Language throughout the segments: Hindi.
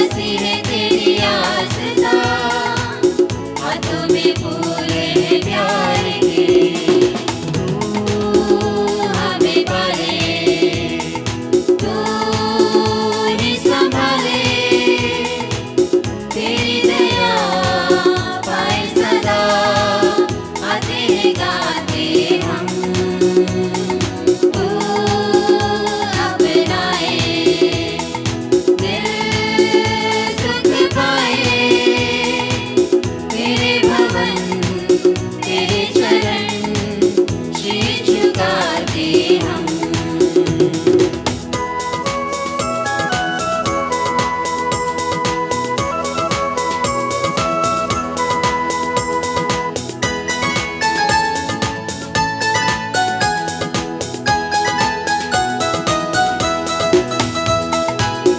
मसीह तेरी आस्था, हाथों में फूल है प्यार के। तू हमें पाले, तू ही संभाले, तेरी दया पाए सदा, आते हैं गाते हम। तू अपनाए, दिल सुख पाए, तेरे भवन तेरे चरण शीश झुकाते हम।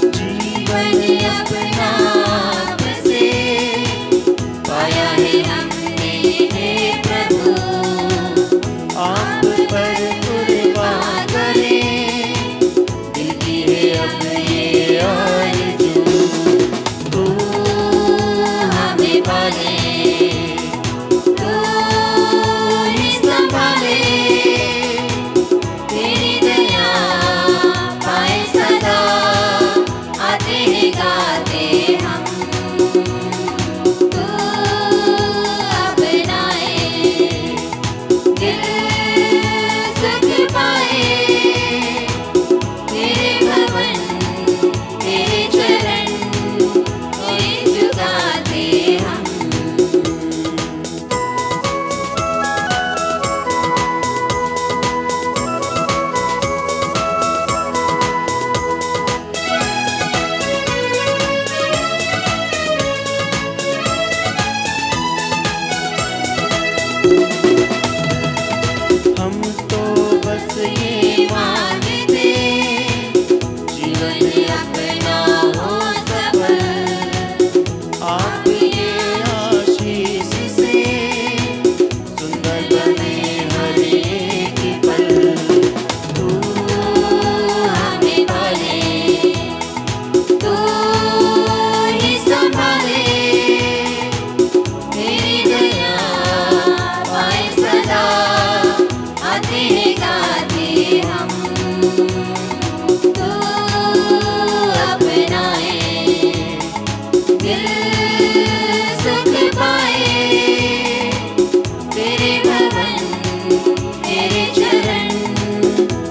जीवन अपना आपसे पाया है हमने, हे प्रभु आप पर कुर्बान करें, दिल की है अब ये आरज़ू। तू हमें पाले, तू ही संभाले, तेरी दया पाए सदा, आते हैं गाते हम। तू अपनाए, दिल सुख पाए, तेरे भवन तेरे चरण शीश झुकाते हम। हम तो बस ये मांगते, जीवन अपना हो सफल, आपके आशीष से सुंदर बने हर एक पल। तू हमें पाले, तू ही संभाले, तेरी दया पाए सदा, आते हैं गाते हम। तू अपनाए, दिल सुख पाए, तेरे भवन तेरे चरण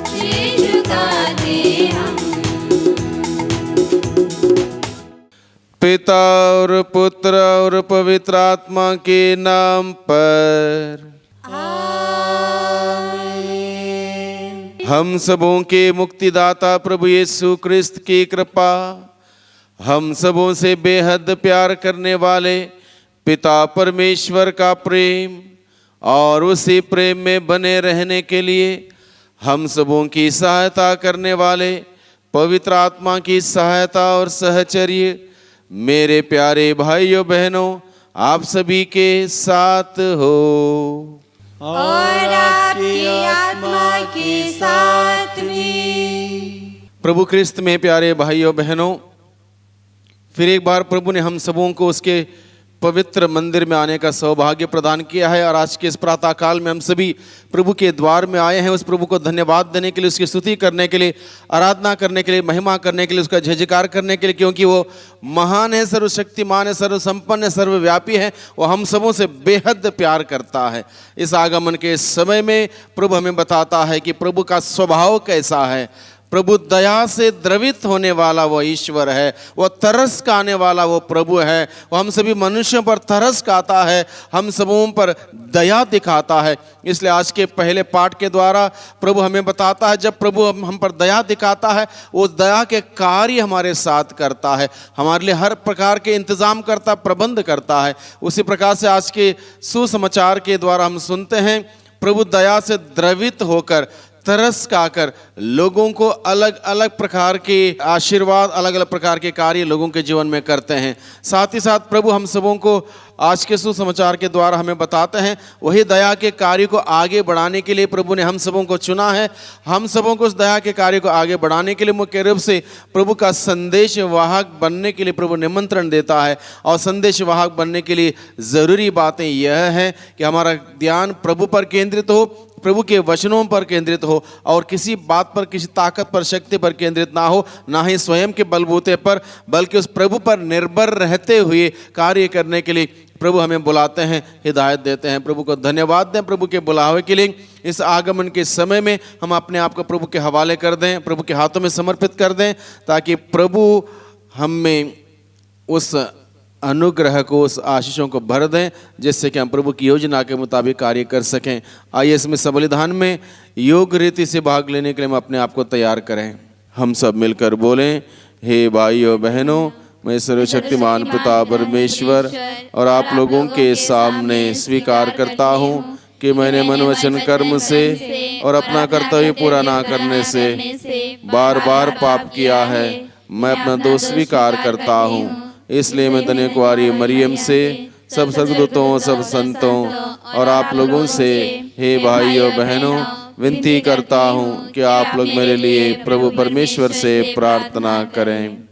शीश झुकाते हम। पिता और पुत्र और पवित्र आत्मा के नाम पर हम सबों के मुक्तिदाता प्रभु यीशु क्रिस्त की कृपा, हम सबों से बेहद प्यार करने वाले पिता परमेश्वर का प्रेम और उसी प्रेम में बने रहने के लिए हम सबों की सहायता करने वाले पवित्र आत्मा की सहायता और सहचर्य मेरे प्यारे भाइयों बहनों आप सभी के साथ हो और आपकी आत्मा के साथ भी। प्रभु ख्रिस्त में प्यारे भाइयों बहनों, फिर एक बार प्रभु ने हम सबों को उसके पवित्र मंदिर में आने का सौभाग्य प्रदान किया है। और आज के इस प्रातः काल में हम सभी प्रभु के द्वार में आए हैं उस प्रभु को धन्यवाद देने के लिए, उसकी स्तुति करने के लिए, आराधना करने के लिए, महिमा करने के लिए, उसका जय जयकार करने के लिए, क्योंकि वो महान है, सर्वशक्तिमान है, सर्वसंपन्न है, सर्वव्यापी है। वो हम सबों से बेहद प्यार करता है। इस आगमन के समय में प्रभु हमें बताता है कि प्रभु का स्वभाव कैसा है। प्रभु दया से द्रवित होने वाला वो ईश्वर है, वो तरस खाने वाला वो प्रभु है। वो हम सभी मनुष्यों पर तरस खाता है, हम सबों पर दया दिखाता है। इसलिए आज के पहले पाठ के द्वारा प्रभु हमें बताता है, जब प्रभु हम पर दया दिखाता है, वो दया के कार्य हमारे साथ करता है, हमारे लिए हर प्रकार के इंतजाम करता, प्रबंध करता है। उसी प्रकार से आज के सुसमाचार के द्वारा हम सुनते हैं, प्रभु दया से द्रवित होकर तरस खाकर लोगों को अलग अलग प्रकार के आशीर्वाद, अलग अलग प्रकार के कार्य लोगों के जीवन में करते हैं। साथ ही साथ प्रभु हम सबों को आज के सुसमाचार के द्वारा हमें बताते हैं वही दया के कार्य को आगे बढ़ाने के लिए प्रभु ने हम सबों को चुना है। हम सबों को उस दया के कार्य को आगे बढ़ाने के लिए मुख्य रूप से प्रभु का संदेश वाहक बनने के लिए प्रभु निमंत्रण देता है। और संदेश वाहक बनने के लिए ज़रूरी बातें यह है कि हमारा ध्यान प्रभु पर केंद्रित हो, प्रभु के वचनों पर केंद्रित हो और किसी बात पर, किसी ताकत पर, शक्ति पर केंद्रित ना हो, ना ही स्वयं के बलबूते पर, बल्कि उस प्रभु पर निर्भर रहते हुए कार्य करने के लिए प्रभु हमें बुलाते हैं, हिदायत देते हैं। प्रभु को धन्यवाद दें प्रभु के बुलावे के लिए। इस आगमन के समय में हम अपने आप को प्रभु के हवाले कर दें, प्रभु के हाथों में समर्पित कर दें, ताकि प्रभु हम में उस अनुग्रह को, उस आशीषों को भर दें, जिससे कि हम प्रभु की योजना के मुताबिक कार्य कर सकें। आइए इसमें सबलिधान में योग रीति से भाग लेने के लिए हम अपने आप को तैयार करें। हम सब मिलकर बोलें, हे भाइयों बहनों, मैं सर्वशक्तिमान पिता परमेश्वर और आप लोगों के सामने स्वीकार करता हूँ कि मैंने मन वचन कर्म से और अपना कर्तव्य पूरा ना करने से बार बार पाप किया है। मैं अपना दोष स्वीकार करता हूँ। इसलिए मैं धन्य कुंवारी मरियम से, सब स्वर्गदूतों, सब संतों और आप लोगों से, हे भाइयों बहनों, विनती करता हूँ कि आप लोग मेरे लिए प्रभु परमेश्वर से प्रार्थना करें।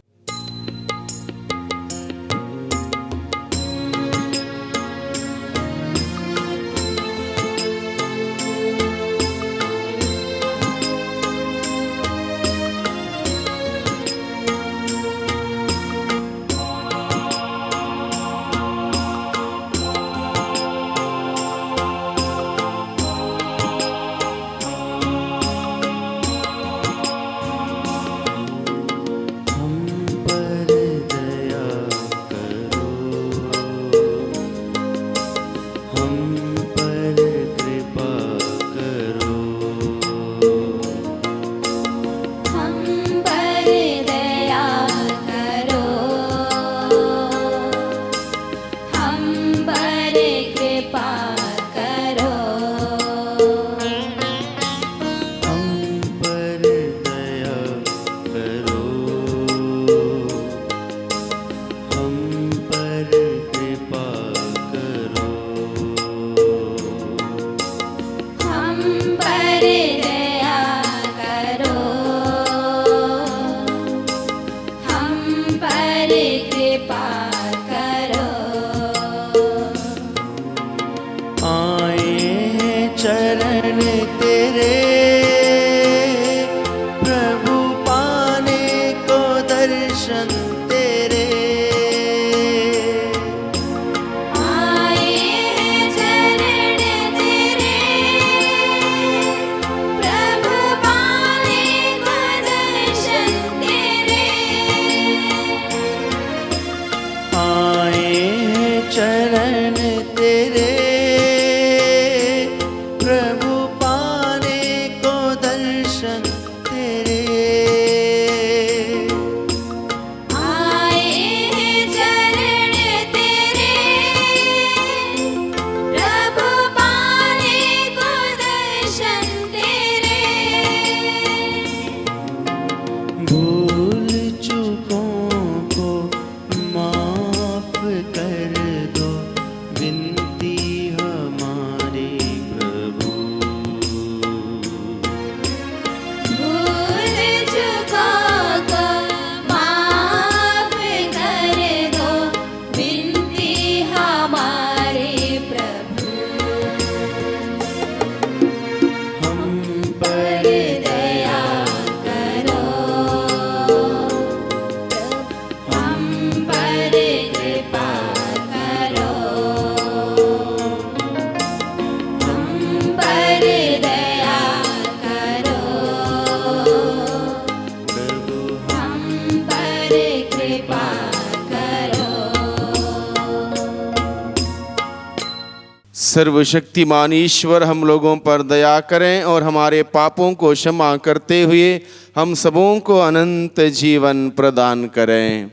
सर्वशक्तिमान ईश्वर हम लोगों पर दया करें और हमारे पापों को क्षमा करते हुए हम सबों को अनंत जीवन प्रदान करें।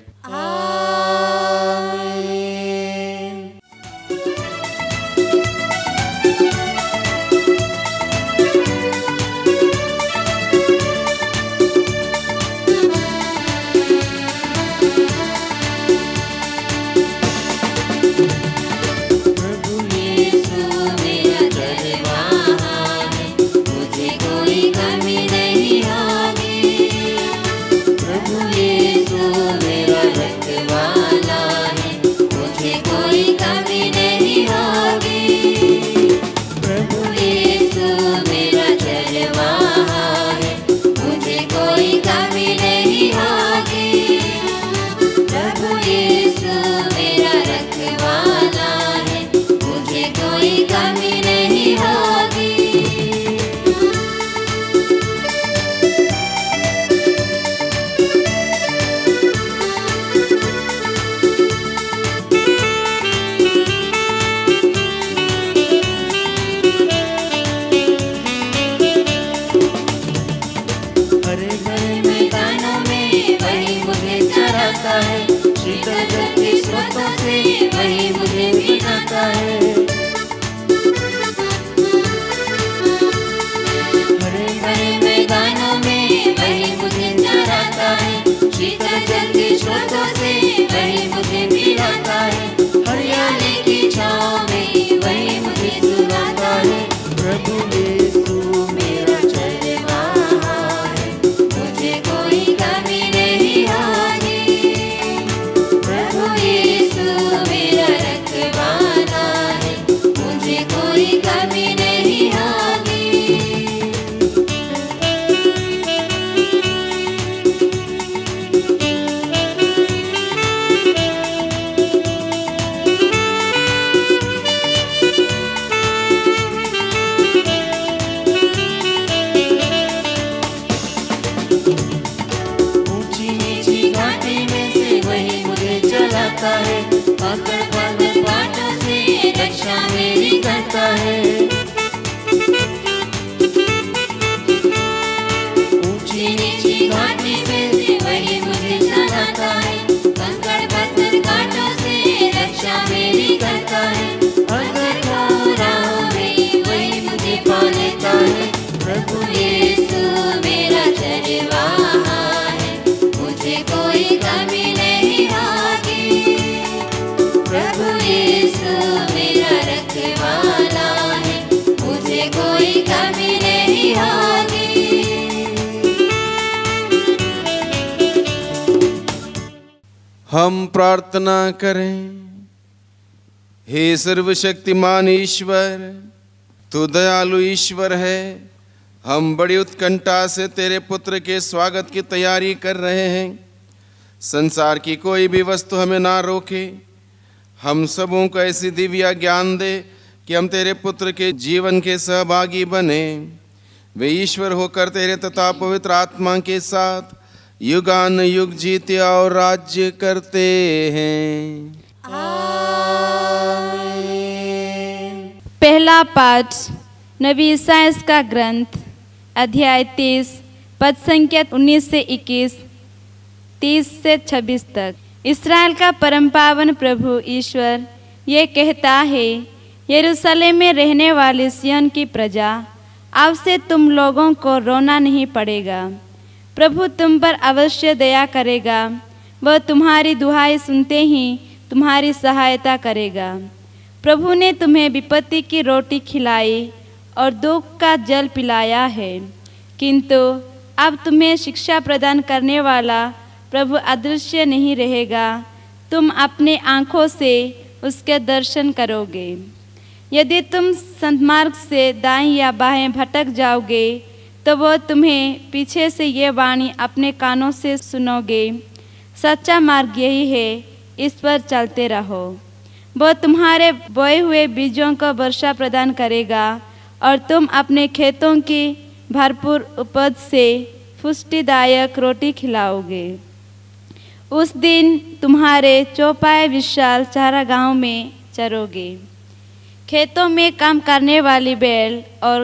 चलाता है, पकड़ पकड़ कांटों से रक्षा मेरी करता है। ऊंची नीची घाटी से वही मुझे चलाता है, कंकड़ पत्थर कांटों से रक्षा मेरी करता है। अगर राह में वही मुझे पा लेता है, प्रभु यीशु मेरा चरवाहा है, मुझे कोई कमी नहीं होगी। प्रभु यीशु मेरा रखवाला है, मुझे कोई कमी नहीं होगी। हम प्रार्थना करें। हे सर्वशक्तिमान ईश्वर, तू दयालु ईश्वर है। हम बड़ी उत्कंठा से तेरे पुत्र के स्वागत की तैयारी कर रहे हैं। संसार की कोई भी वस्तु हमें ना रोके। हम सबों को ऐसी दिव्य ज्ञान दे कि हम तेरे पुत्र के जीवन के सहभागी बने। वे ईश्वर होकर तेरे तथा पवित्र आत्मा के साथ युगान युग जीते और राज्य करते हैं। पहला पाठ नबी ईसायास का ग्रंथ अध्याय 30 पद संख्या 19 से 21, 30 से 26 तक। इस्राएल का परम पावन प्रभु ईश्वर ये कहता है, यरूशलेम में रहने वाली सिय्योन की प्रजा, अब से तुम लोगों को रोना नहीं पड़ेगा। प्रभु तुम पर अवश्य दया करेगा, वह तुम्हारी दुहाई सुनते ही तुम्हारी सहायता करेगा। प्रभु ने तुम्हें विपत्ति की रोटी खिलाई और दुख का जल पिलाया है, किंतु अब तुम्हें शिक्षा प्रदान करने वाला प्रभु अदृश्य नहीं रहेगा। तुम अपने आँखों से उसके दर्शन करोगे। यदि तुम सन्मार्ग से दाएं या बाएं भटक जाओगे, तो वो तुम्हें पीछे से ये वाणी अपने कानों से सुनोगे। सच्चा मार्ग यही है, इस पर चलते रहो। वो तुम्हारे बोए हुए बीजों को वर्षा प्रदान करेगा और तुम अपने खेतों की भरपूर उपज से पुष्टिदायक रोटी खिलाओगे। उस दिन तुम्हारे चौपाए विशाल चारागाहों में चरोगे। खेतों में काम करने वाली बैल और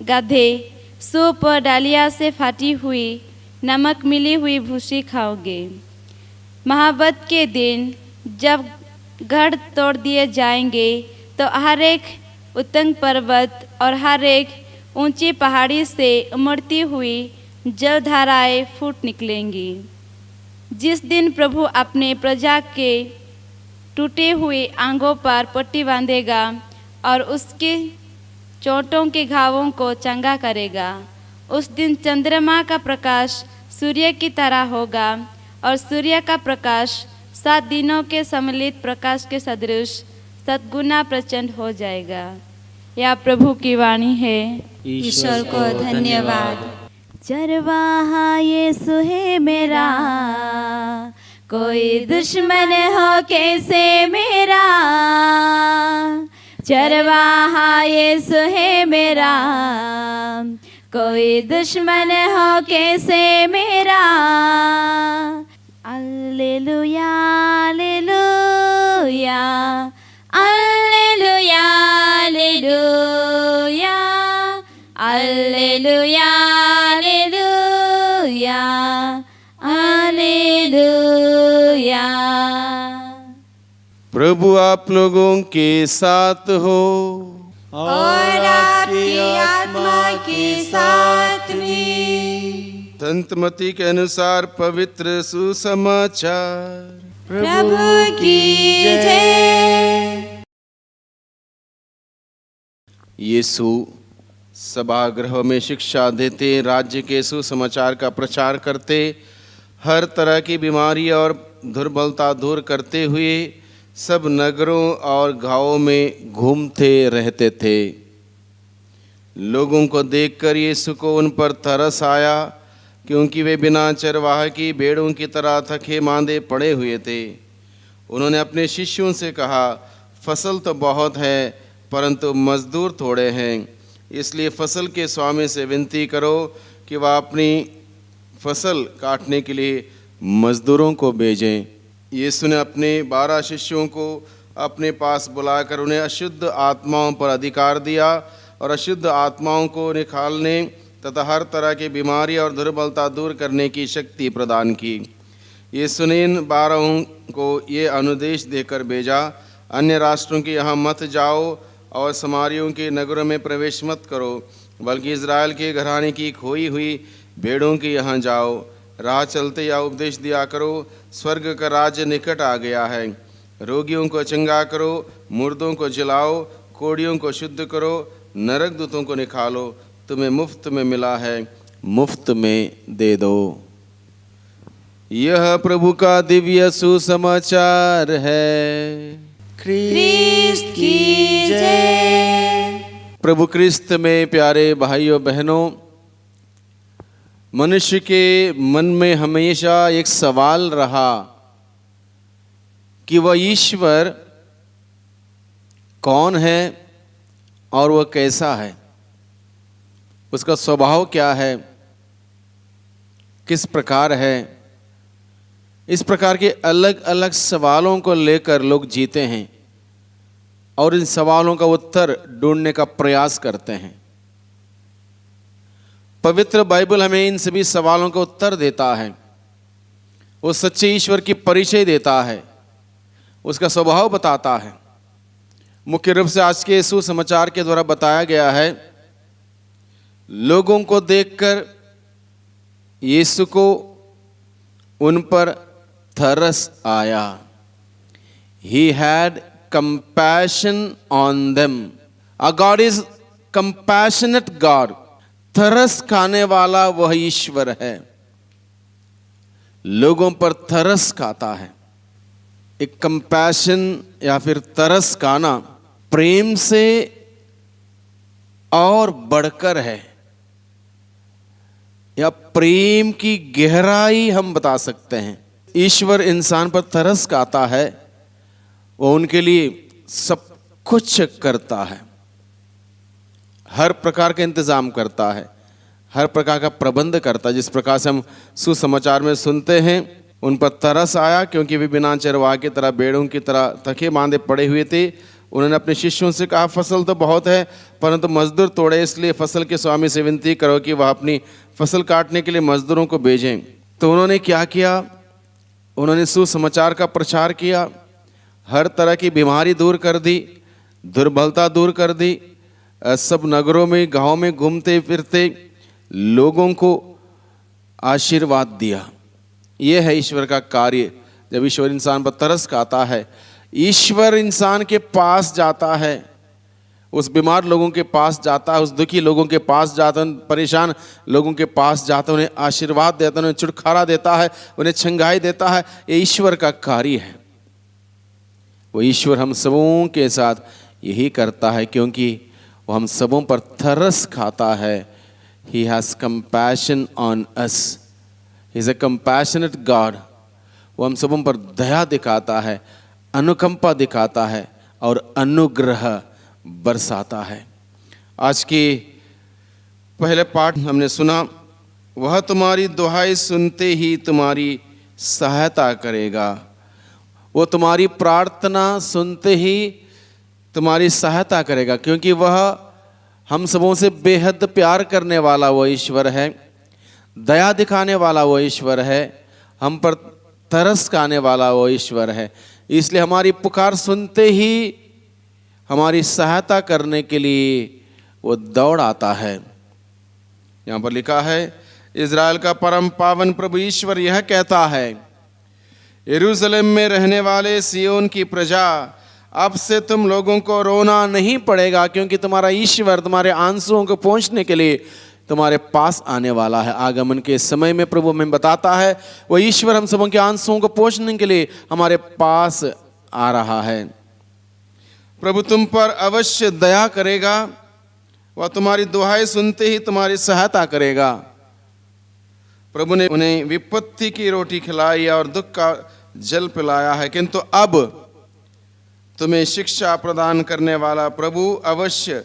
गधे सूप और डालिया से फाटी हुई नमक मिली हुई भूसी खाओगे। महाबत के दिन जब गढ़ तोड़ दिए जाएंगे, तो हर एक उत्तंग पर्वत और हर एक ऊंची पहाड़ी से उमड़ती हुई जलधाराएं फूट निकलेंगी। जिस दिन प्रभु अपने प्रजा के टूटे हुए अंगों पर पट्टी बांधेगा और उसके चोटों के घावों को चंगा करेगा, उस दिन चंद्रमा का प्रकाश सूर्य की तरह होगा और सूर्य का प्रकाश 7 दिनों के सम्मिलित प्रकाश के सदृश 7 गुना प्रचंड हो जाएगा। यह प्रभु की वाणी है। ईश्वर को धन्यवाद। चरवाहा यीशु है मेरा, कोई दुश्मन हो कैसे मेरा। चरवाहा यीशु है मेरा, कोई दुश्मन हो कैसे मेरा। Alleluia, alleluia, alleluia, alleluia, alleluia, alleluia, alleluia। प्रभु आप लोगों के साथ हो और आपकी आत्मा के साथ भी। संत मत्ती के अनुसार पवित्र सुसमाचार। प्रभु की जय। यीशु सभागृह में शिक्षा देते, राज्य के सुसमाचार का प्रचार करते, हर तरह की बीमारी और दुर्बलता दूर करते हुए सब नगरों और गांवों में घूमते रहते थे। लोगों को देखकर यीशु को उन पर तरस आया, क्योंकि वे बिना चरवाहे की भेड़ों की तरह थके मांदे पड़े हुए थे। उन्होंने अपने शिष्यों से कहा, फसल तो बहुत है परंतु मजदूर थोड़े हैं, इसलिए फसल के स्वामी से विनती करो कि वह अपनी फसल काटने के लिए मजदूरों को भेजें। यीशु ने अपने 12 शिष्यों को अपने पास बुलाकर उन्हें अशुद्ध आत्माओं पर अधिकार दिया और अशुद्ध आत्माओं को निकालने तथा हर तरह की बीमारी और दुर्बलता दूर करने की शक्ति प्रदान की। यीशु ने इन 12 को ये अनुदेश देकर भेजा, अन्य राष्ट्रों के यहाँ मत जाओ और समारियों के नगरों में प्रवेश मत करो, बल्कि इज़राइल के घराने की खोई हुई भेड़ों के यहाँ जाओ। राह चलते या उपदेश दिया करो, स्वर्ग का राज्य निकट आ गया है। रोगियों को चंगा करो, मुर्दों को जिलाओ, कोढ़ियों को शुद्ध करो, नरक दूतों को निकालो। तुम्हें मुफ्त में मिला है, मुफ्त में दे दो। यह प्रभु का दिव्य सुसमाचार है। ख्रीस्त की जय। प्रभु क्रिस्त में प्यारे भाइयों बहनों, मनुष्य के मन में हमेशा एक सवाल रहा कि वह ईश्वर कौन है और वह कैसा है, उसका स्वभाव क्या है, किस प्रकार है। इस प्रकार के अलग अलग सवालों को लेकर लोग जीते हैं और इन सवालों का उत्तर ढूंढने का प्रयास करते हैं। पवित्र बाइबल हमें इन सभी सवालों का उत्तर देता है, वो सच्चे ईश्वर की परिचय देता है, उसका स्वभाव बताता है। मुख्य रूप से आज के सुसमाचार के द्वारा बताया गया है, लोगों को देखकर यीशु को उन पर तरस आया। He had compassion on them. Our God is compassionate God. तरस खाने वाला वह ईश्वर है, लोगों पर तरस खाता है। एक कंपैशन या फिर तरस खाना प्रेम से और बढ़कर है, या प्रेम की गहराई हम बता सकते हैं। ईश्वर इंसान पर तरस खाता है, वो उनके लिए सब कुछ करता है, हर प्रकार का इंतजाम करता है, हर प्रकार का प्रबंध करता है। जिस प्रकार से हम सुसमाचार में सुनते हैं, उन पर तरस आया क्योंकि वे बिना चरवाहे की तरह भेड़ों की तरह थके मांदे पड़े हुए थे। उन्होंने अपने शिष्यों से कहा, फसल तो बहुत है परंतु मजदूर थोड़े, इसलिए फसल के स्वामी से विनती करो कि वह अपनी फसल काटने के लिए मजदूरों को भेजें। तो उन्होंने क्या किया? उन्होंने सुसमाचार का प्रचार किया, हर तरह की बीमारी दूर कर दी, दुर्बलता दूर कर दी। सब नगरों में गांव में घूमते फिरते लोगों को आशीर्वाद दिया। यह है ईश्वर का कार्य। जब ईश्वर इंसान पर तरस खाता है, ईश्वर इंसान के पास जाता है, उस बीमार लोगों के पास जाता है, उस दुखी लोगों के पास जाता है, परेशान लोगों के पास जाता है, उन्हें आशीर्वाद देता है, उन्हें छुटकारा देता है, उन्हें छंगाई देता है। ये ईश्वर का कार्य है। वो ईश्वर हम सबों के साथ यही करता है क्योंकि वो हम सबों पर तरस खाता है। He has compassion on us. He is a compassionate God. वो हम सबों पर दया दिखाता है, अनुकंपा दिखाता है और अनुग्रह बरसाता है। आज की पहले पाठ हमने सुना, वह तुम्हारी दुहाई सुनते ही तुम्हारी सहायता करेगा। वो तुम्हारी प्रार्थना सुनते ही तुम्हारी सहायता करेगा, क्योंकि वह हम सबों से बेहद प्यार करने वाला वो ईश्वर है, दया दिखाने वाला वो ईश्वर है, हम पर तरस खाने वाला वो ईश्वर है। इसलिए हमारी पुकार सुनते ही हमारी सहायता करने के लिए वो दौड़ आता है। यहाँ पर लिखा है, इज़राइल का परम पावन प्रभु ईश्वर यह कहता है, यरूशलेम में रहने वाले सियोन की प्रजा, अब से तुम लोगों को रोना नहीं पड़ेगा, क्योंकि तुम्हारा ईश्वर तुम्हारे आंसुओं को पोंछने के लिए तुम्हारे पास आने वाला है। आगमन के समय में प्रभु हमें बताता है, वो ईश्वर हम सबों के आंसुओं को पोंछने के लिए हमारे पास आ रहा है। प्रभु तुम पर अवश्य दया करेगा, वह तुम्हारी दुहाई सुनते ही तुम्हारी सहायता करेगा। प्रभु ने उन्हें विपत्ति की रोटी खिलाई और दुख का जल पिलाया है, किंतु अब तुम्हें शिक्षा प्रदान करने वाला प्रभु अवश्य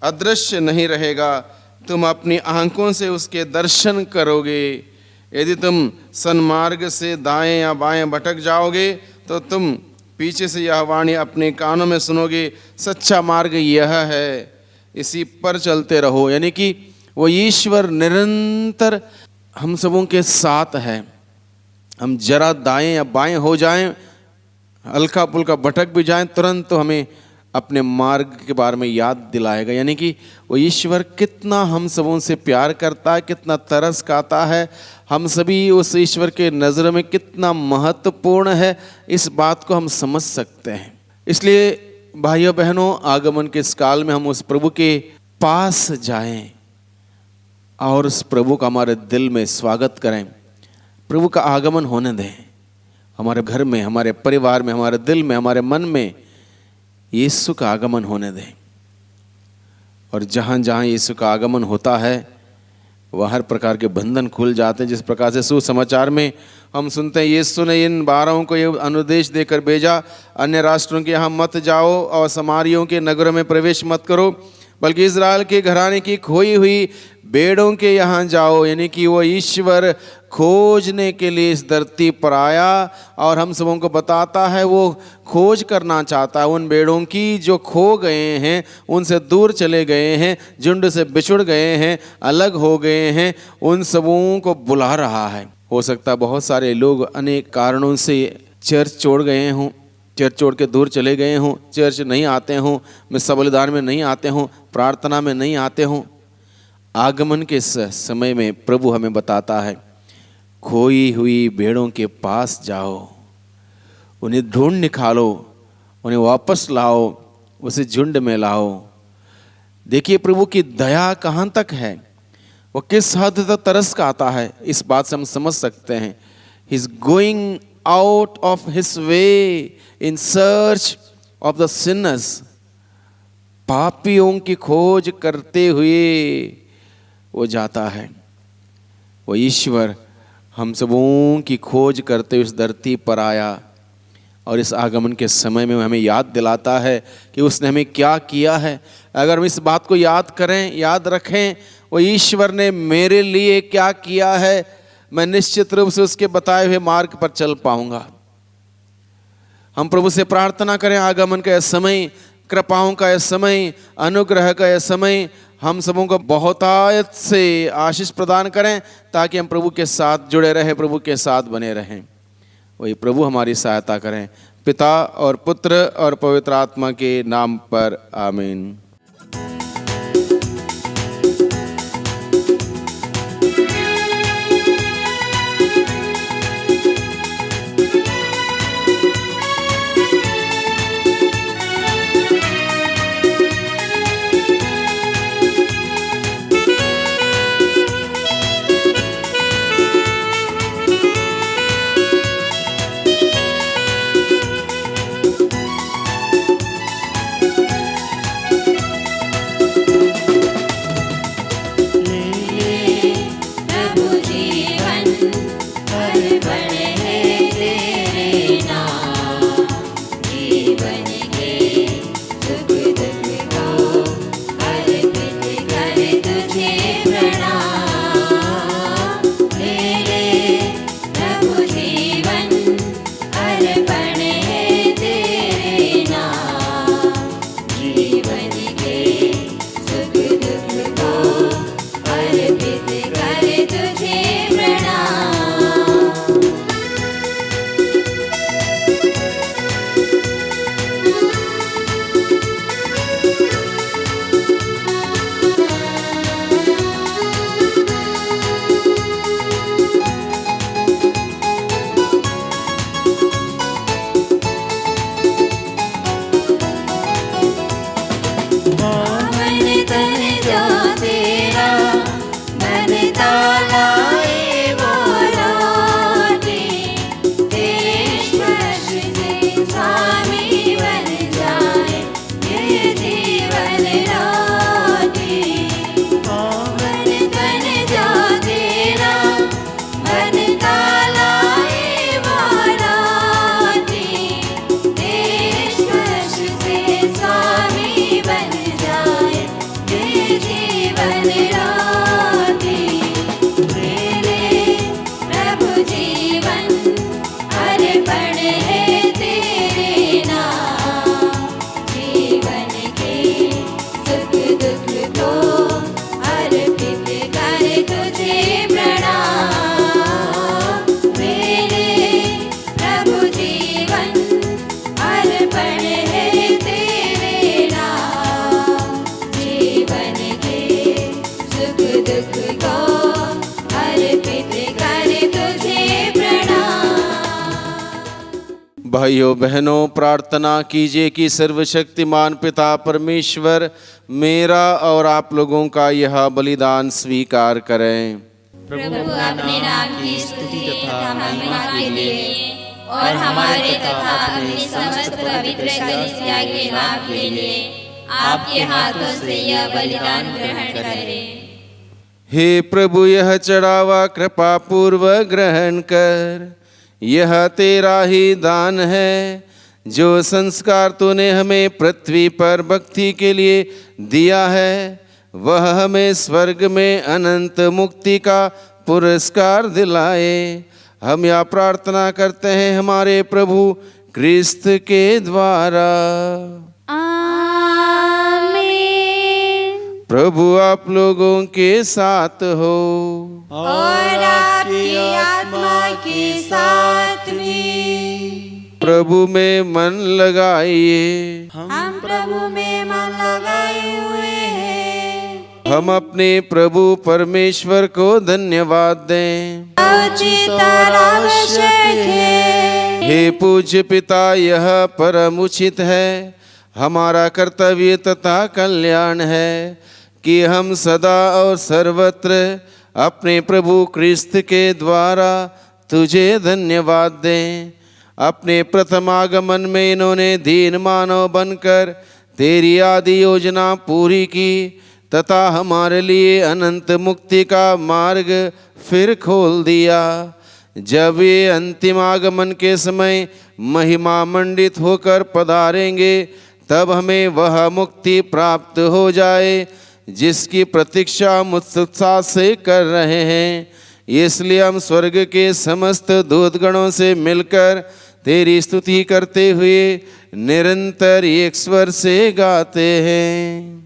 अदृश्य नहीं रहेगा। तुम अपनी आंखों से उसके दर्शन करोगे। यदि तुम सन्मार्ग से दाएं या बाएं भटक जाओगे तो तुम पीछे से यह वाणी अपने कानों में सुनोगे, सच्चा मार्ग यह है, इसी पर चलते रहो। यानी कि वो ईश्वर निरंतर हम सबों के साथ है। हम जरा दाएं या बाएं हो जाएं, हल्का पुल्का भटक भी जाएं, तुरंत तो हमें अपने मार्ग के बारे में याद दिलाएगा। यानी कि वो ईश्वर कितना हम सबों से प्यार करता है, कितना तरस खाता है, हम सभी उस ईश्वर के नज़र में कितना महत्वपूर्ण है, इस बात को हम समझ सकते हैं। इसलिए भाइयों बहनों, आगमन के इस काल में हम उस प्रभु के पास जाएं और उस प्रभु का हमारे दिल में स्वागत करें। प्रभु का आगमन होने दें हमारे घर में, हमारे परिवार में, हमारे दिल में, हमारे मन में यीशु का आगमन होने दें। और जहाँ जहाँ यीशु का आगमन होता है वह हर प्रकार के बंधन खुल जाते हैं। जिस प्रकार से सुसमाचार में हम सुनते हैं, यीशु ने इन 12 को ये अनुदेश देकर भेजा, अन्य राष्ट्रों के यहाँ मत जाओ और सामरियों के नगरों में प्रवेश मत करो, बल्कि इज़राइल के घराने की खोई हुई भेड़ों के यहाँ जाओ। यानी कि वो ईश्वर खोजने के लिए इस धरती पर आया और हम सबों को बताता है वो खोज करना चाहता है उन भेड़ों की जो खो गए हैं, उनसे दूर चले गए हैं, झुंड से बिछुड़ गए हैं, अलग हो गए हैं, उन सबों को बुला रहा है। हो सकता है बहुत सारे लोग अनेक कारणों से चर्च छोड़ गए हों, चर्च छोड़ के दूर चले गए हों, चर्च नहीं आते हों, मिस्सा बलिदान में नहीं आते हों, प्रार्थना में नहीं आते हों। आगमन के समय में प्रभु हमें बताता है, खोई हुई भेड़ों के पास जाओ, उन्हें ढूंढ निकालो, उन्हें वापस लाओ, उसे झुंड में लाओ। देखिए प्रभु की दया कहाँ तक है, वो किस हद तक तरस का आता है, इस बात से हम समझ सकते हैं। He is going out of his way in search of the Sinners. पापियों की खोज करते हुए वो जाता है। वो ईश्वर हम सबों की खोज करते हुए इस धरती पर आया और इस आगमन के समय में हमें याद दिलाता है कि उसने हमें क्या किया है। अगर हम इस बात को याद करें, याद रखें, वो ईश्वर ने मेरे लिए क्या किया है, मैं निश्चित रूप से उसके बताए हुए मार्ग पर चल पाऊंगा। हम प्रभु से प्रार्थना करें, आगमन का यह समय, कृपाओं का यह समय, अनुग्रह का यह समय हम सबों को बहुतायत से आशीष प्रदान करें, ताकि हम प्रभु के साथ जुड़े रहें, प्रभु के साथ बने रहें। वही प्रभु हमारी सहायता करें। पिता और पुत्र और पवित्र आत्मा के नाम पर आमीन। भाइयों बहनों, प्रार्थना कीजिए कि सर्वशक्तिमान पिता परमेश्वर मेरा और आप लोगों का यह बलिदान स्वीकार करें। प्रभु अपने नाम की स्तुति तथा महिमा के लिए और हमारे तथा अपनी समस्त पवित्र कलीसिया के लाभ के लिए आपके हाथों से यह बलिदान ग्रहण करें। हे प्रभु, यह चढ़ावा कृपा पूर्वक ग्रहण कर। यह तेरा ही दान है जो संस्कार तूने हमें पृथ्वी पर भक्ति के लिए दिया है। वह हमें स्वर्ग में अनंत मुक्ति का पुरस्कार दिलाए। हम यह प्रार्थना करते हैं हमारे प्रभु क्रिस्त के द्वारा। प्रभु आप लोगों के साथ हो और आपकी आत्मा के साथ भी। प्रभु में मन लगाइए। हम प्रभु में मन लगाए हुए हैं। हम अपने प्रभु परमेश्वर को धन्यवाद दें। उचित और आवश्यक है। हे पूज्य पिता, यह परम उचित है, हमारा कर्तव्य तथा कल्याण है कि हम सदा और सर्वत्र अपने प्रभु क्रिस्त के द्वारा तुझे धन्यवाद दें। अपने प्रथम आगमन में इन्होंने दीन मानव बनकर तेरी आदि योजना पूरी की तथा हमारे लिए अनंत मुक्ति का मार्ग फिर खोल दिया। जब ये अंतिम आगमन के समय महिमा मंडित होकर पधारेंगे, तब हमें वह मुक्ति प्राप्त हो जाए जिसकी प्रतीक्षा हम उत्साह से कर रहे हैं। इसलिए हम स्वर्ग के समस्त दूतगणों से मिलकर तेरी स्तुति करते हुए निरंतर एक स्वर से गाते हैं।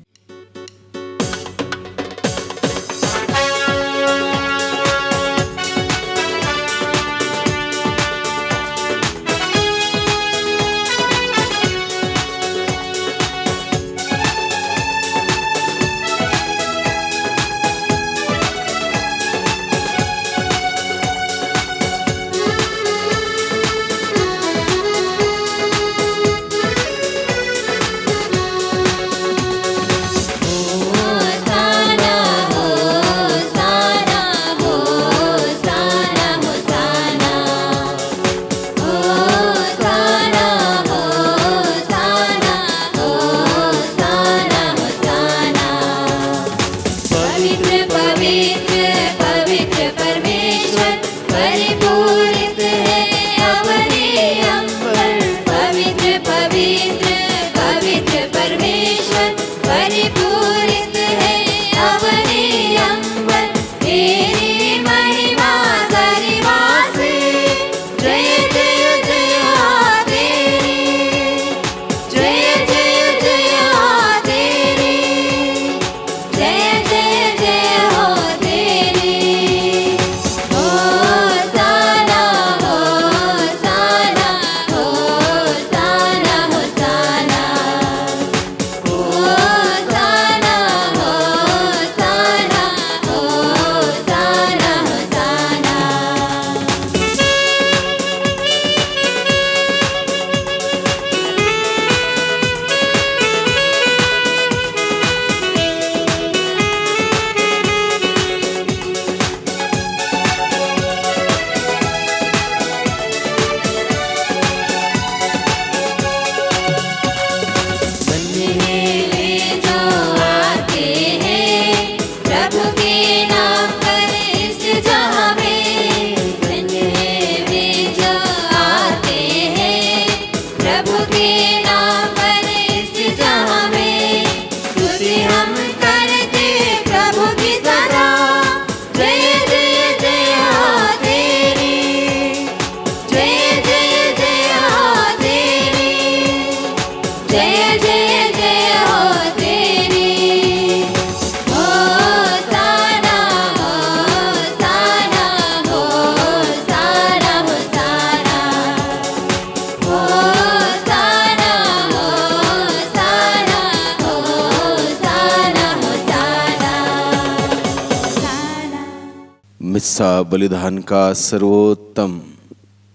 मिस्सा बलिदान का सर्वोत्तम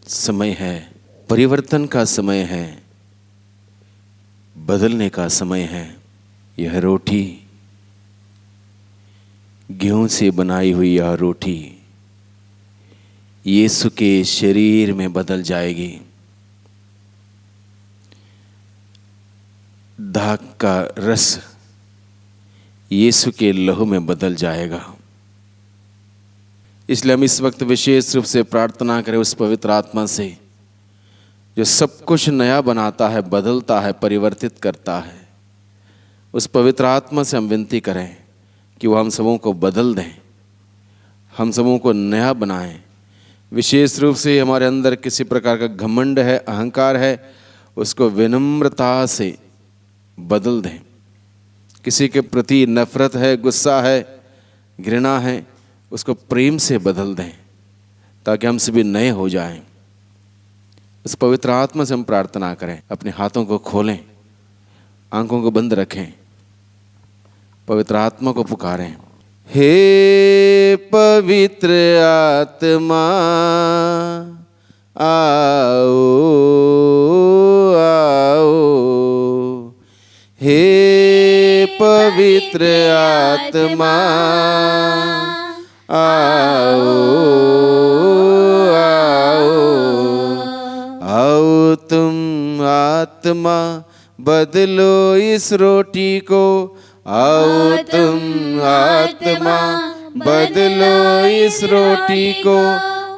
समय है। परिवर्तन का समय है, बदलने का समय है। यह रोटी, गेहूं से बनाई हुई यह रोटी यीशु के शरीर में बदल जाएगी। दाख का रस यीशु के लहू में बदल जाएगा। इसलिए हम इस वक्त विशेष रूप से प्रार्थना करें उस पवित्र आत्मा से जो सब कुछ नया बनाता है, बदलता है, परिवर्तित करता है। उस पवित्र आत्मा से हम विनती करें कि वो हम सबों को बदल दें, हम सबों को नया बनाएं। विशेष रूप से हमारे अंदर किसी प्रकार का घमंड है, अहंकार है, उसको विनम्रता से बदल दें। किसी के प्रति नफरत है, गुस्सा है, घृणा है, उसको प्रेम से बदल दें ताकि हम सभी नए हो जाएं। उस पवित्र आत्मा से हम प्रार्थना करें। अपने हाथों को खोलें, आंखों को बंद रखें, पवित्र आत्मा को पुकारें। हे पवित्र आत्मा आओ आओ, हे पवित्र आत्मा आओ आओ, आओ तुम आत्मा बदलो इस रोटी को, आओ तुम आत्मा बदलो इस रोटी को,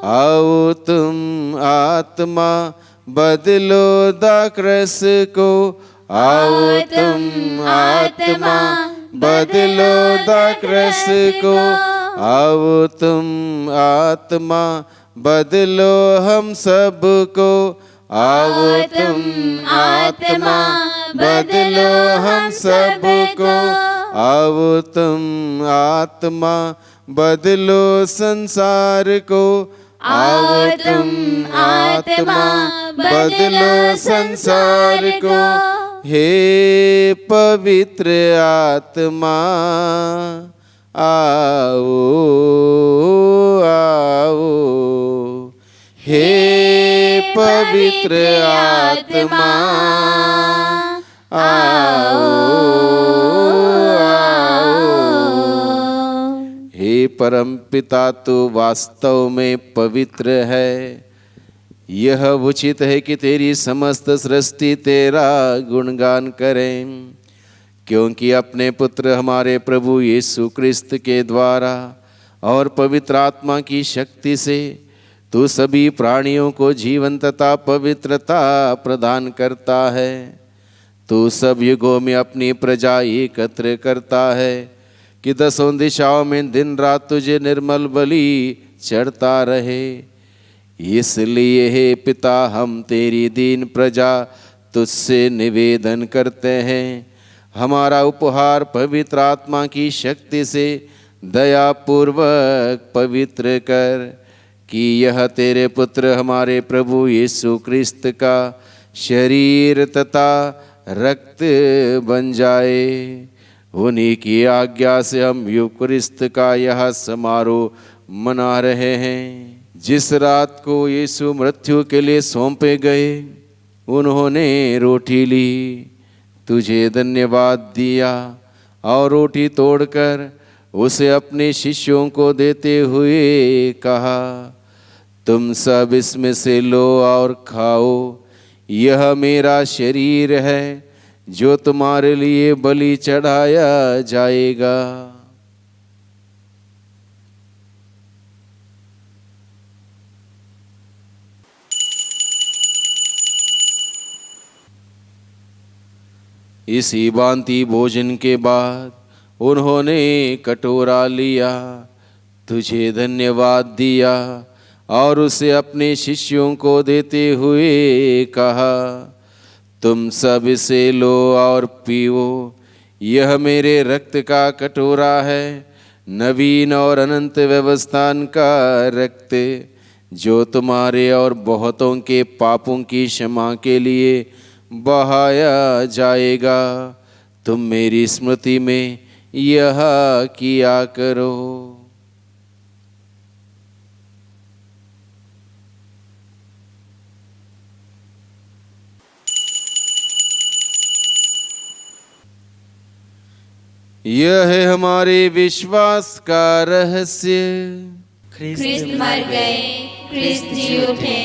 आओ तुम आत्मा बदलो दाखरस को, आओ तुम आत्मा बदलो दाखरस को, आओ तुम आत्मा बदलो हम सब को, आओ तुम आत्मा बदलो हम सब को, आओ तुम आत्मा बदलो संसार को, आओ तुम आत्मा बदलो संसार को, हे पवित्र आत्मा आओ आओ, हे पवित्र आत्मा आओ आओ। हे परमपिता, तू वास्तव में पवित्र है। यह उचित है कि तेरी समस्त सृष्टि तेरा गुणगान करें, क्योंकि अपने पुत्र हमारे प्रभु यीशु क्रिस्त के द्वारा और पवित्र आत्मा की शक्ति से तू सभी प्राणियों को जीवन तथा पवित्रता प्रदान करता है। तू सब युगों में अपनी प्रजा एकत्र करता है कि दसों दिशाओं में दिन रात तुझे निर्मल बलि चढ़ता रहे। इसलिए हे पिता, हम तेरी दीन प्रजा तुझसे निवेदन करते हैं, हमारा उपहार पवित्र आत्मा की शक्ति से दया पूर्वक पवित्र कर, कि यह तेरे पुत्र हमारे प्रभु यीशु क्रिस्त का शरीर तथा रक्त बन जाए। उन्हीं की आज्ञा से हम यूकरिस्त का यह समारोह मना रहे हैं। जिस रात को यीशु मृत्यु के लिए सौंपे गए, उन्होंने रोटी ली, तुझे धन्यवाद दिया और रोटी तोड़कर उसे अपने शिष्यों को देते हुए कहा, तुम सब इसमें से लो और खाओ, यह मेरा शरीर है जो तुम्हारे लिए बलि चढ़ाया जाएगा। इसी भांति भोजन के बाद उन्होंने कटोरा लिया, तुझे धन्यवाद दिया और उसे अपने शिष्यों को देते हुए कहा, तुम सब इसे लो और पीओ, यह मेरे रक्त का कटोरा है, नवीन और अनंत व्यवस्थान का रक्त, जो तुम्हारे और बहुतों के पापों की क्षमा के लिए बहाया जाएगा। तुम मेरी स्मृति में यह किया करो। यह है हमारे विश्वास का रहस्य। ख्रिस्त मर गए, ख्रिस्त जी उठे,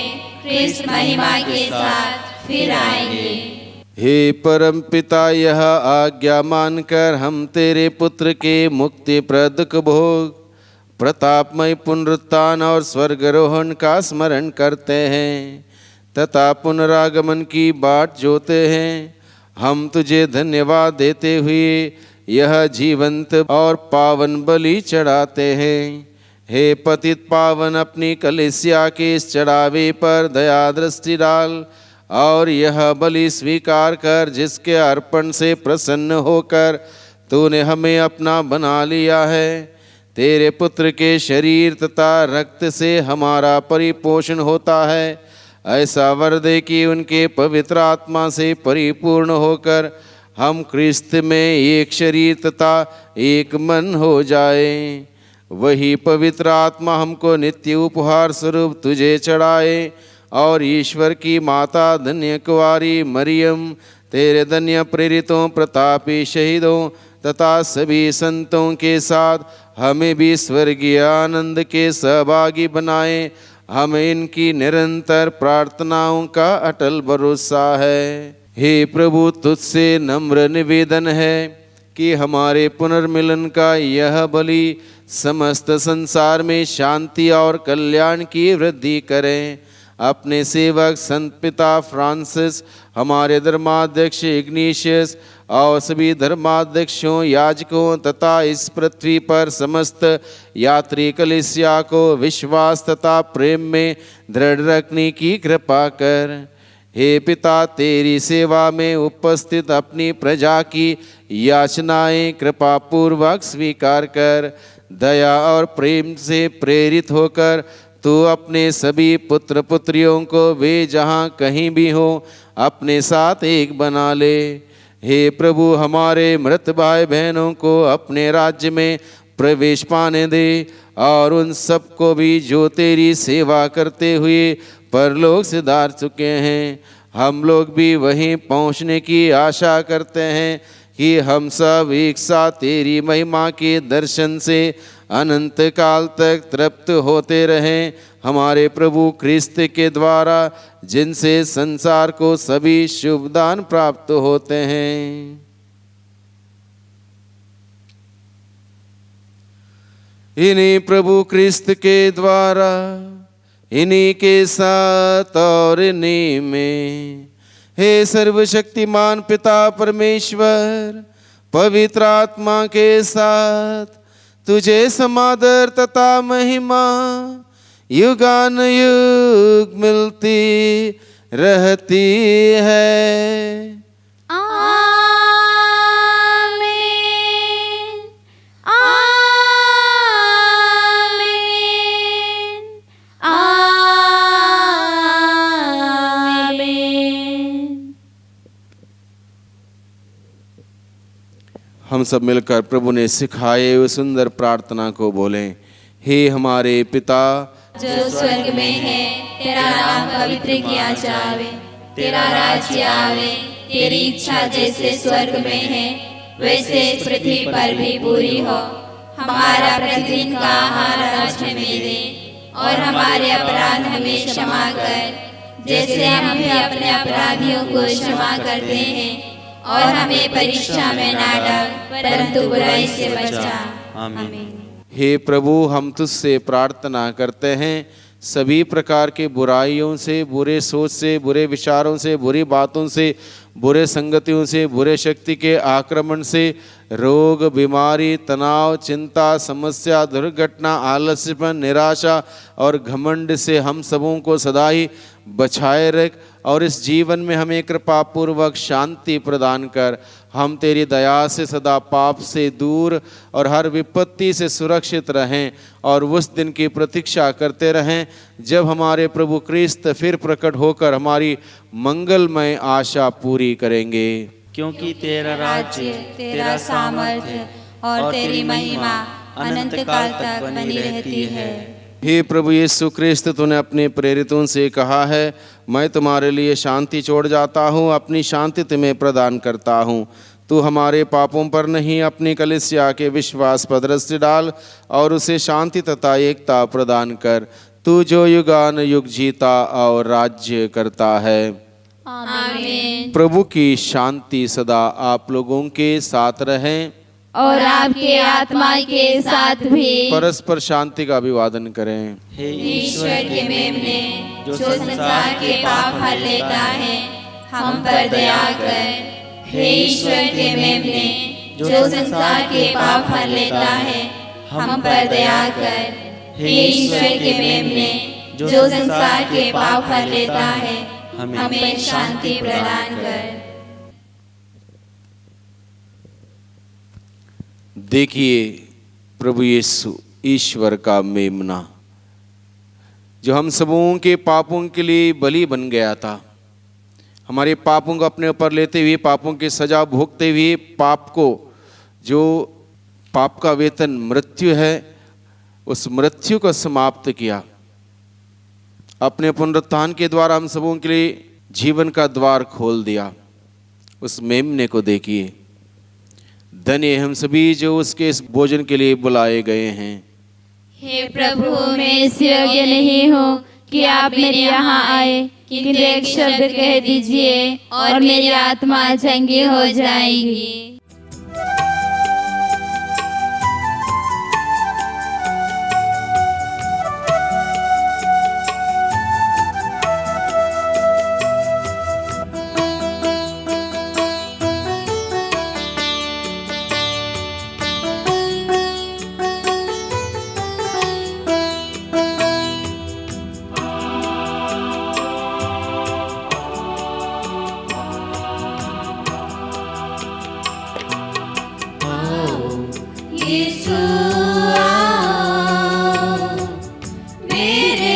ख्रिस्त महिमा के साथ फिर आएंगे। हे परम पिता, यह आज्ञा मानकर हम तेरे पुत्र के मुक्तिप्रद भोग, प्रतापमय पुनरुत्थान और स्वर्गारोहण का स्मरण करते हैं तथा पुनरागमन की बाट जोते हैं। हम तुझे धन्यवाद देते हुए यह जीवंत और पावन बलि चढ़ाते हैं। हे पतित पावन, अपनी कलीसिया के इस चढ़ावे पर दया दृष्टि डाल और यह बलि स्वीकार कर, जिसके अर्पण से प्रसन्न होकर तूने हमें अपना बना लिया है। तेरे पुत्र के शरीर तथा रक्त से हमारा परिपोषण होता है। ऐसा वर दे कि उनके पवित्र आत्मा से परिपूर्ण होकर हम ख्रिस्त में एक शरीर तथा एक मन हो जाए। वही पवित्र आत्मा हमको नित्य उपहार स्वरूप तुझे चढ़ाए और ईश्वर की माता धन्य कुंवारी मरियम, तेरे धन्य प्रेरितों, प्रतापी शहीदों तथा सभी संतों के साथ हमें भी स्वर्गीय आनंद के सहभागी बनाए। हमें इनकी निरंतर प्रार्थनाओं का अटल भरोसा है। हे प्रभु, तुझसे नम्र निवेदन है कि हमारे पुनर्मिलन का यह बलि समस्त संसार में शांति और कल्याण की वृद्धि करें। अपने सेवक संत पिता फ्रांसिस, हमारे धर्माध्यक्ष इग्नेशियस और सभी धर्माध्यक्षों, याजकों तथा इस पृथ्वी पर समस्त यात्री कलीसिया को विश्वास तथा प्रेम में दृढ़ रखने की कृपा कर। हे पिता, तेरी सेवा में उपस्थित अपनी प्रजा की याचनाएं कृपा पूर्वक स्वीकार कर। दया और प्रेम से प्रेरित होकर तू अपने सभी पुत्र पुत्रियों को वे जहाँ कहीं भी हो अपने साथ एक बना ले। हे प्रभु, हमारे मृत भाई बहनों को अपने राज्य में प्रवेश पाने दे और उन सबको भी जो तेरी सेवा करते हुए परलोक सिधार चुके हैं। हम लोग भी वहीं पहुँचने की आशा करते हैं कि हम सब एक साथ तेरी महिमा के दर्शन से अनंत काल तक तृप्त होते रहें। हमारे प्रभु ख्रिस्त के द्वारा, जिनसे संसार को सभी शुभ दान प्राप्त होते हैं। इन्हीं प्रभु ख्रिस्त के द्वारा, इन्हीं के साथ और इन्हीं में, हे सर्वशक्तिमान पिता परमेश्वर, पवित्र आत्मा के साथ तुझे समादर तथा महिमा युगान युग मिलती रहती है। आमीन, आमीन, आमीन। हम सब मिलकर प्रभु ने सिखाए उस सुंदर प्रार्थना को बोलें। हे हमारे पिता जो स्वर्ग में है, तेरा नाम पवित्र किया जावे, तेरा राज्य आवे, तेरी इच्छा जैसे स्वर्ग में है वैसे इस पृथ्वी पर भी पूरी हो। हमारा प्रतिदिन का आहार आज हमें दे और हमारे अपराध हमें क्षमा कर, जैसे हम भी अपने अपराधियों को क्षमा करते हैं, और हमें परीक्षा में ना डाल, परंतु बुराई से बचा। आमीन। हे प्रभु, हम तुझसे प्रार्थना करते हैं, सभी प्रकार के बुराइयों से, बुरे सोच से, बुरे विचारों से, बुरी बातों से, बुरे संगतियों से, बुरे शक्ति के आक्रमण से, रोग, बीमारी, तनाव, चिंता, समस्या, दुर्घटना, आलस्यपन, निराशा और घमंड से हम सबों को सदा ही बचाए रख और इस जीवन में हमें कृपा पूर्वक शांति प्रदान कर। हम तेरी दया से सदा पाप से दूर और हर विपत्ति से सुरक्षित रहें और उस दिन की प्रतीक्षा करते रहें जब हमारे प्रभु क्रिस्त फिर प्रकट होकर हमारी मंगलमय आशा पूरी करेंगे। क्योंकि तेरा राज्य, तेरा सामर्थ्य और तेरी महिमा अनंत काल तक बनी रहती है। हे प्रभु यीशु क्रिस्त, तूने अपने प्रेरितों से कहा है, मैं तुम्हारे लिए शांति छोड़ जाता हूँ, अपनी शांति तुम्हें प्रदान करता हूँ। तू हमारे पापों पर नहीं, अपनी कलीसिया के विश्वास पर दृष्टि डाल और उसे शांति तथा एकता प्रदान कर। तू जो युगान युग जीता और राज्य करता है। आमीन। प्रभु की शांति सदा आप लोगों के साथ रहे और आपके आत्मा के साथ भी। परस्पर शांति का अभिवादन करें। हे ईश्वर के मेमने, जो संसार के पाप हर लेता है, हम पर दया कर। हे ईश्वर के मेमने, जो संसार के पाप हर लेता है, हम पर दया कर। हे ईश्वर के मेमने, जो संसार के पाप हर लेता है, हमें शांति प्रदान कर। देखिए प्रभु यीशु ईश्वर का मेमना, जो हम सबों के पापों के लिए बलि बन गया था। हमारे पापों को अपने ऊपर लेते हुए, पापों की सजा भोगते हुए, पाप को, जो पाप का वेतन मृत्यु है, उस मृत्यु को समाप्त किया। अपने पुनरुत्थान के द्वारा हम सबों के लिए जीवन का द्वार खोल दिया। उस मेमने को देखिए। धन्य हम सभी जो उसके इस भोजन के लिए बुलाए गए हैं। हे प्रभु, मैं इस योग्य नहीं हूँ कि आप मेरे यहाँ आए, किंतु एक शब्द कह दीजिए और मेरी आत्मा चंगी हो जाएगी। यीशु आओ, मेरे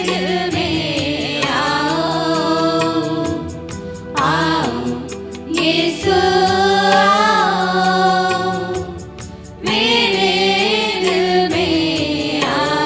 दिल में आओ, आओ यीशु आओ, मेरे दिल में आओ।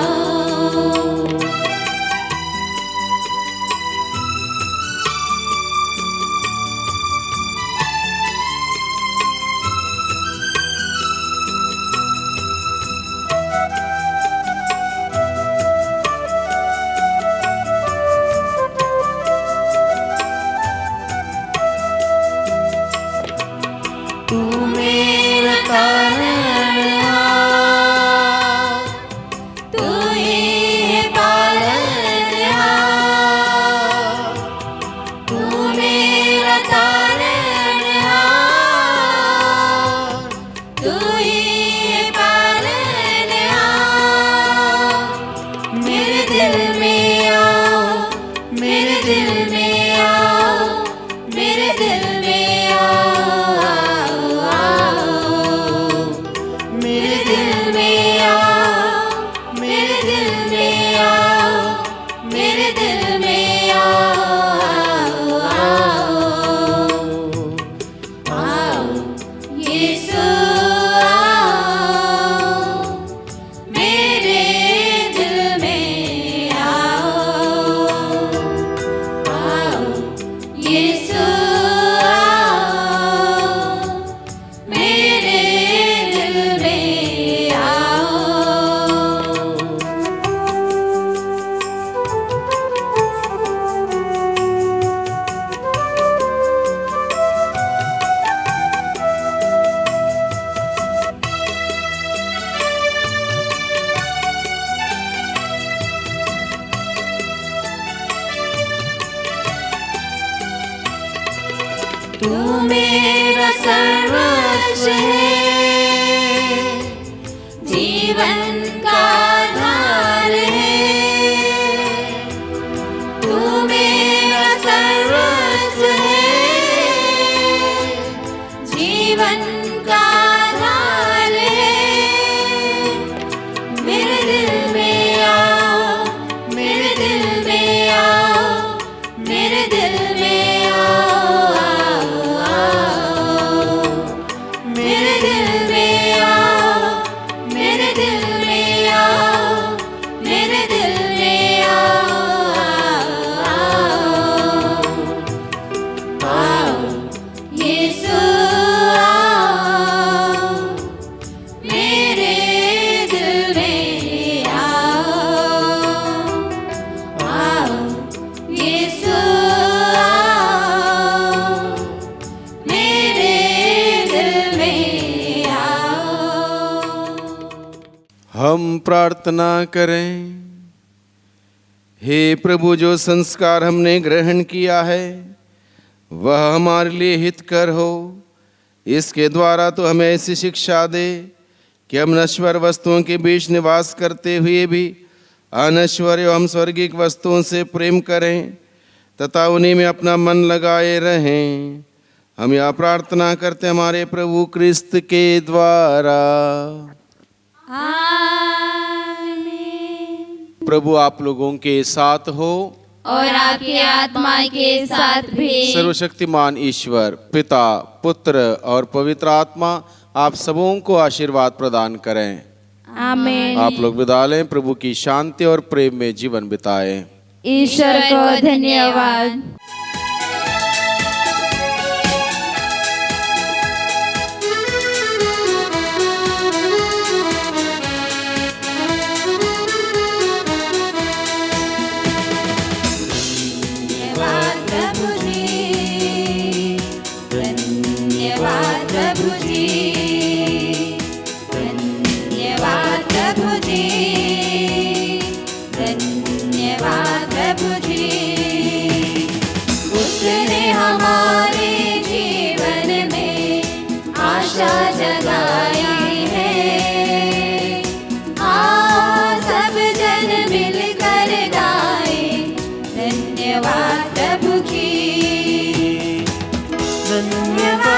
तू मेरा तारनहार, तू ही है पालनहार। तू मेरा तारनहार, तू ही है पालनहार। मेरे दिल में आओ, मेरे दिल में आओ, मेरे दिल में आओ। मेरे दिल में आओ, मेरे दिल में आओ, मेरे दिल में आओ, आओ यीशु आओ, मेरे दिल में आओ, यीशु आओ, मेरे दिल में आओ। तू मेरा सर्वस्व है, जीवन का आधार है। तू मेरा सर्वस्व है, जीवन का आधार है। मेरे दिल में आओ, मेरे दिल में आओ, मेरे दिल में आओ, मेरे दिल प्रार्थना करें। हे प्रभु, जो संस्कार हमने ग्रहण किया है वह हमारे लिए हितकर हो, इसके द्वारा तो हमें ऐसी शिक्षा दे कि हम नश्वर वस्तुओं के बीच निवास करते हुए भी अनश्वर एवं स्वर्गिक वस्तुओं से प्रेम करें तथा उन्हीं में अपना मन लगाए रहें। हम यह प्रार्थना करते हमारे प्रभु क्रिस्त के द्वारा। आमीन। प्रभु आप लोगों के साथ हो और आपकी आत्मा के साथ भी। सर्वशक्तिमान ईश्वर पिता, पुत्र और पवित्र आत्मा आप सबों को आशीर्वाद प्रदान करें। आमीन। आप लोग विदा लें। प्रभु की शांति और प्रेम में जीवन बिताएं। ईश्वर को धन्यवाद। धन्यवाद